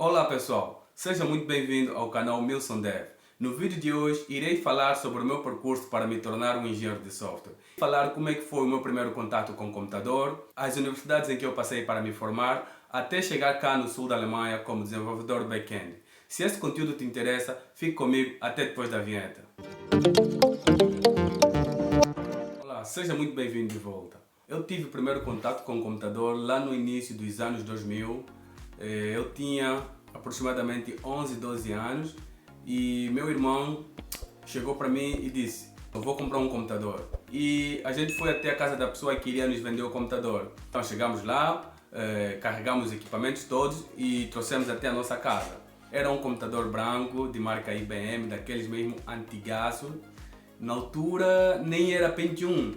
Olá pessoal, seja muito bem-vindo ao canal Milson Dev. No vídeo de hoje irei falar sobre o meu percurso para me tornar um engenheiro de software. Falar como é que foi o meu primeiro contato com o computador, as universidades em que eu passei para me formar, até chegar cá no sul da Alemanha como desenvolvedor back-end. Se esse conteúdo te interessa, fique comigo até depois da vinheta. Olá, seja muito bem-vindo de volta. Eu tive o primeiro contato com o computador lá no início dos anos 2000. Eu tinha aproximadamente 11, 12 anos e meu irmão chegou para mim e disse: eu vou comprar um computador. E a gente foi até a casa da pessoa que iria nos vender o computador. Então chegamos lá, carregamos os equipamentos todos e trouxemos até a nossa casa. Era um computador branco de marca IBM, daqueles mesmo antigaço. Na altura nem era Pentium.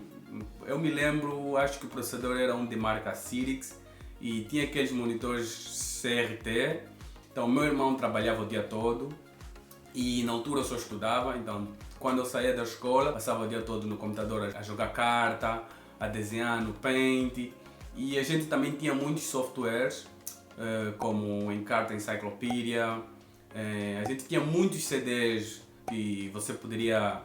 Eu me lembro, acho que o processador era um de marca Cyrix e tinha aqueles monitores CRT. Então meu irmão trabalhava o dia todo e na altura eu só estudava. Então quando eu saía da escola passava o dia todo no computador a jogar carta, a desenhar no Paint. E a gente também tinha muitos softwares como o Encarta Encyclopedia. A gente tinha muitos CDs que você poderia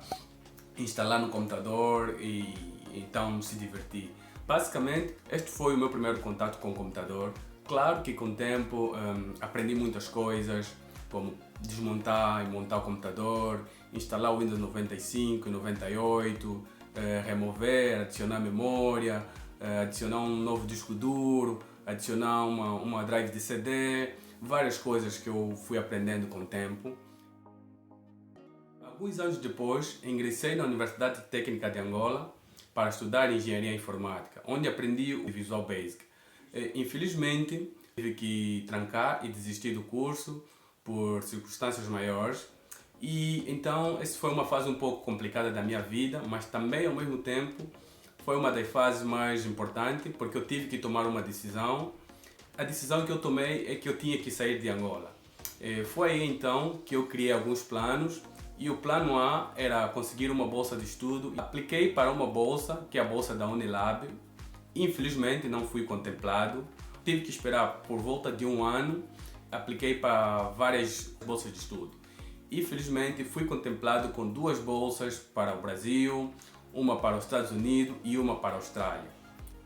instalar no computador e então se divertir. Basicamente, este foi o meu primeiro contato com o computador. Claro que com o tempo aprendi muitas coisas, como desmontar e montar o computador, instalar o Windows 95 e 98, remover, adicionar memória, adicionar um novo disco duro, adicionar uma drive de CD, várias coisas que eu fui aprendendo com o tempo. Alguns anos depois, ingressei na Universidade Técnica de Angola para estudar Engenharia Informática, onde aprendi o Visual Basic. Infelizmente, tive que trancar e desistir do curso por circunstâncias maiores. E então, essa foi uma fase um pouco complicada da minha vida, mas também, ao mesmo tempo, foi uma das fases mais importantes, porque eu tive que tomar uma decisão. A decisão que eu tomei é que eu tinha que sair de Angola. Foi aí então que eu criei alguns planos. E o plano A era conseguir uma bolsa de estudo. Apliquei para uma bolsa, que é a bolsa da Unilab. Infelizmente não fui contemplado. Tive que esperar por volta de um ano. Apliquei para várias bolsas de estudo. Infelizmente fui contemplado com duas bolsas para o Brasil, uma para os Estados Unidos e uma para a Austrália.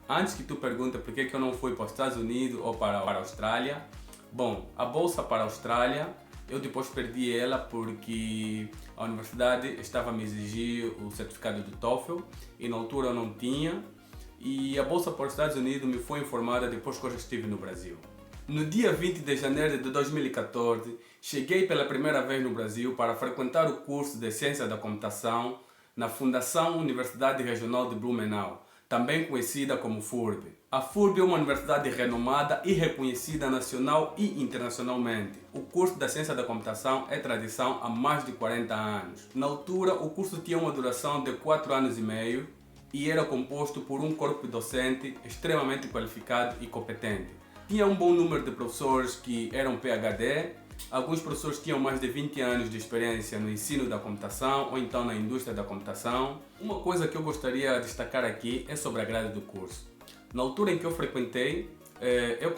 Antes que tu perguntes por que eu não fui para os Estados Unidos ou para a Austrália, bom, a bolsa para a Austrália eu depois perdi ela porque a universidade estava a me exigir o certificado do TOEFL e na altura eu não tinha. E a bolsa para os Estados Unidos me foi informada depois que eu já estive no Brasil. No dia 20 de janeiro de 2014, cheguei pela primeira vez no Brasil para frequentar o curso de Ciência da Computação na Fundação Universidade Regional de Blumenau, também conhecida como FURB. A FURB é uma universidade renomada e reconhecida nacional e internacionalmente. O curso da Ciência da Computação é tradição há mais de 40 anos. Na altura, o curso tinha uma duração de 4 anos e meio e era composto por um corpo docente extremamente qualificado e competente. Tinha um bom número de professores que eram PhD. Alguns professores tinham mais de 20 anos de experiência no ensino da computação ou então na indústria da computação. Uma coisa que eu gostaria de destacar aqui é sobre a grade do curso. Na altura em que eu frequentei, eu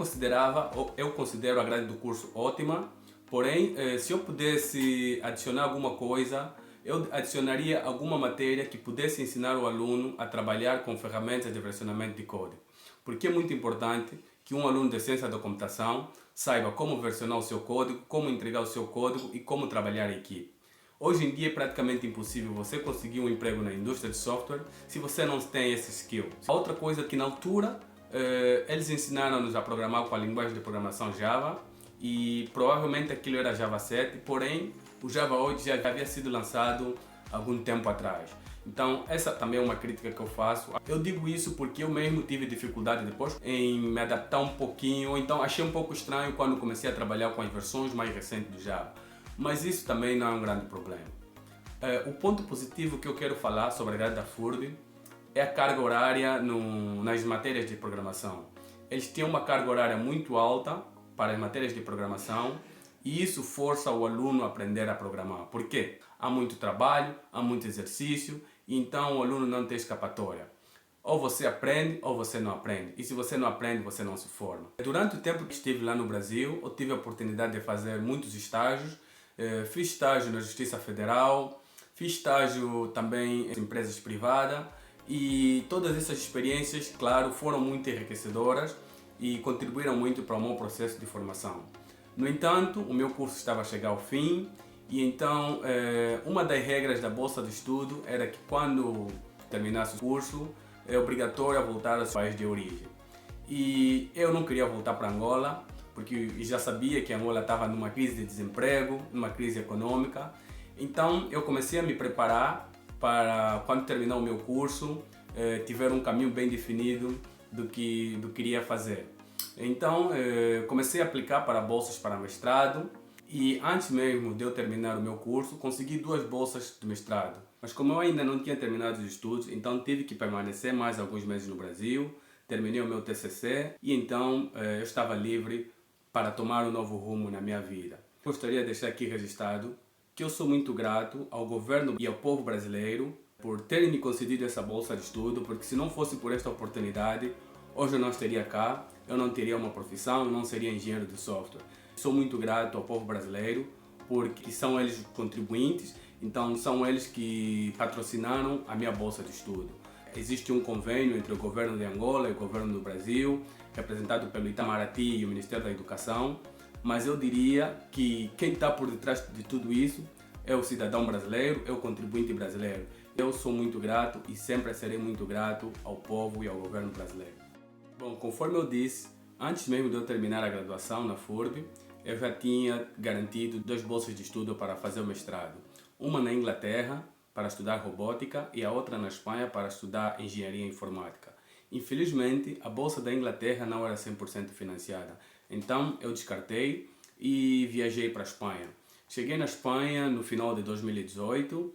considero a grade do curso ótima, porém, se eu pudesse adicionar alguma coisa, eu adicionaria alguma matéria que pudesse ensinar o aluno a trabalhar com ferramentas de versionamento de código. Porque é muito importante que um aluno de ciência da computação saiba como versionar o seu código, como entregar o seu código e como trabalhar em equipe. Hoje em dia é praticamente impossível você conseguir um emprego na indústria de software se você não tem esse skill. A outra coisa é que na altura eles ensinaram-nos a programar com a linguagem de programação Java e provavelmente aquilo era Java 7, porém o Java 8 já havia sido lançado algum tempo atrás. Então essa também é uma crítica que eu faço. Eu digo isso porque eu mesmo tive dificuldade depois em me adaptar um pouquinho, então achei um pouco estranho quando comecei a trabalhar com as versões mais recentes do Java. Mas isso também não é um grande problema. O ponto positivo que eu quero falar sobre a grade da FURB é a carga horária nas matérias de programação. Eles têm uma carga horária muito alta para as matérias de programação e isso força o aluno a aprender a programar. Por quê? Há muito trabalho, há muito exercício, então o aluno não tem escapatória. Ou você aprende ou você não aprende. E se você não aprende, você não se forma. Durante o tempo que estive lá no Brasil, eu tive a oportunidade de fazer muitos estágios. Fiz estágio na Justiça Federal, fiz estágio também em empresas privadas e todas essas experiências, claro, foram muito enriquecedoras e contribuíram muito para o meu processo de formação. No entanto, o meu curso estava a chegar ao fim e então uma das regras da bolsa de estudo era que quando terminasse o curso é obrigatório voltar ao seu país de origem. E eu não queria voltar para Angola porque já sabia que Angola estava numa crise de desemprego, numa crise econômica. Então eu comecei a me preparar para quando terminar o meu curso tiver um caminho bem definido do que iria fazer. Então comecei a aplicar para bolsas para mestrado e antes mesmo de eu terminar o meu curso consegui 2 bolsas de mestrado. Mas como eu ainda não tinha terminado os estudos, então tive que permanecer mais alguns meses no Brasil, terminei o meu TCC e então eu estava livre para tomar um novo rumo na minha vida. Gostaria de deixar aqui registrado que eu sou muito grato ao governo e ao povo brasileiro por terem me concedido essa bolsa de estudo, porque se não fosse por esta oportunidade, hoje eu não estaria cá, eu não teria uma profissão, eu não seria engenheiro de software. Sou muito grato ao povo brasileiro, porque são eles os contribuintes, então são eles que patrocinaram a minha bolsa de estudo. Existe um convênio entre o governo de Angola e o governo do Brasil, representado pelo Itamaraty e o Ministério da Educação, mas eu diria que quem está por detrás de tudo isso é o cidadão brasileiro, é o contribuinte brasileiro. Eu sou muito grato e sempre serei muito grato ao povo e ao governo brasileiro. Bom, conforme eu disse, antes mesmo de eu terminar a graduação na FURB, eu já tinha garantido 2 bolsas de estudo para fazer o mestrado. Uma na Inglaterra, para estudar robótica, e a outra na Espanha, para estudar engenharia informática. Infelizmente, a bolsa da Inglaterra não era 100% financiada, então eu descartei e viajei para a Espanha. Cheguei na Espanha no final de 2018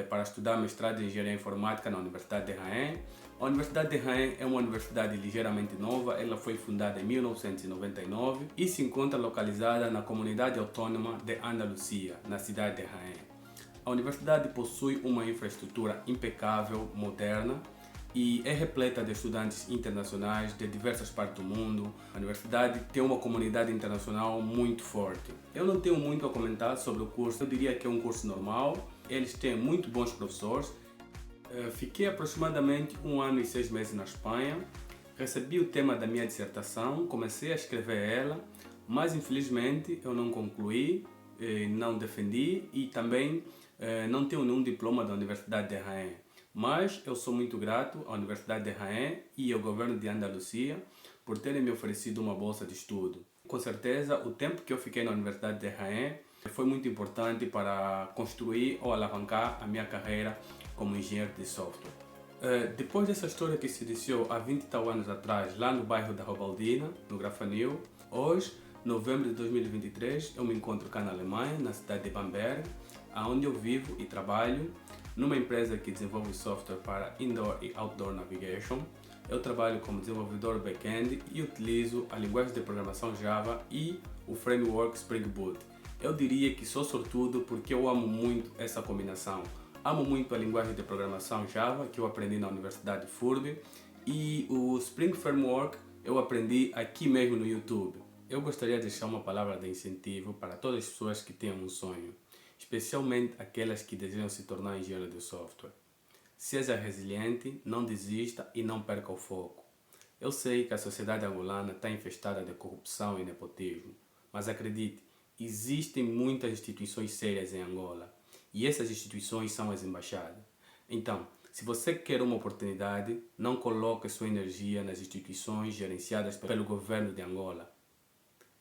para estudar mestrado em engenharia informática na Universidade de Jaén. A Universidade de Jaén é uma universidade ligeiramente nova, ela foi fundada em 1999 e se encontra localizada na comunidade autônoma de Andalucia, na cidade de Jaén. A universidade possui uma infraestrutura impecável, moderna e é repleta de estudantes internacionais de diversas partes do mundo. A universidade tem uma comunidade internacional muito forte. Eu não tenho muito a comentar sobre o curso, eu diria que é um curso normal. Eles têm muito bons professores. Fiquei aproximadamente 1 ano e 6 meses na Espanha. Recebi o tema da minha dissertação, comecei a escrever ela, mas infelizmente eu não concluí, não defendi e também não tenho nenhum diploma da Universidade de Jaén. Mas eu sou muito grato à Universidade de Jaén e ao governo de Andalucia por terem me oferecido uma bolsa de estudo. Com certeza, o tempo que eu fiquei na Universidade de Jaén foi muito importante para construir ou alavancar a minha carreira como engenheiro de software. Depois dessa história que se iniciou há 20 e tal anos atrás, lá no bairro da Robaldina, no Grafanil, hoje, novembro de 2023, eu me encontro cá na Alemanha, na cidade de Bamberg, onde eu vivo e trabalho numa empresa que desenvolve software para Indoor e Outdoor Navigation. Eu trabalho como desenvolvedor back-end e utilizo a linguagem de programação Java e o framework Spring Boot. Eu diria que sou sortudo porque eu amo muito essa combinação. Amo muito a linguagem de programação Java, que eu aprendi na Universidade FURB, e o Spring Framework eu aprendi aqui mesmo no YouTube. Eu gostaria de deixar uma palavra de incentivo para todas as pessoas que tenham um sonho, especialmente aquelas que desejam se tornar engenheiro de software. Seja resiliente, não desista e não perca o foco. Eu sei que a sociedade angolana está infestada de corrupção e nepotismo, mas acredite, existem muitas instituições sérias em Angola e essas instituições são as embaixadas. Então, se você quer uma oportunidade, não coloque sua energia nas instituições gerenciadas pelo governo de Angola.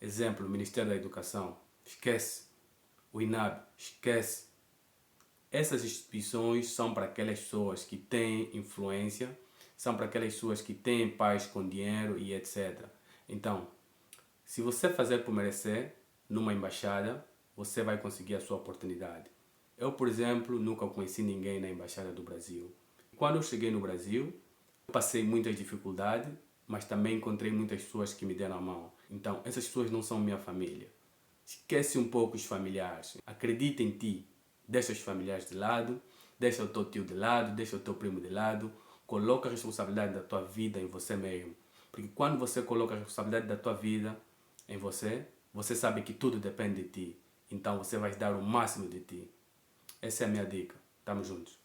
Exemplo, o Ministério da Educação, esquece. O INAB, esquece. Essas instituições são para aquelas pessoas que têm influência, são para aquelas pessoas que têm pais com dinheiro e etc. Então, se você fazer por merecer, numa embaixada, você vai conseguir a sua oportunidade. Eu, por exemplo, nunca conheci ninguém na Embaixada do Brasil. Quando eu cheguei no Brasil, eu passei muitas dificuldades, mas também encontrei muitas pessoas que me deram a mão. Então, essas pessoas não são minha família. Esquece um pouco os familiares. Acredita em ti. Deixa os familiares de lado, deixa o teu tio de lado, deixa o teu primo de lado. coloca a responsabilidade da tua vida em você mesmo. Porque quando você coloca a responsabilidade da tua vida em você, você sabe que tudo depende de ti. Então você vai dar o máximo de ti. Essa é a minha dica. Tamo juntos.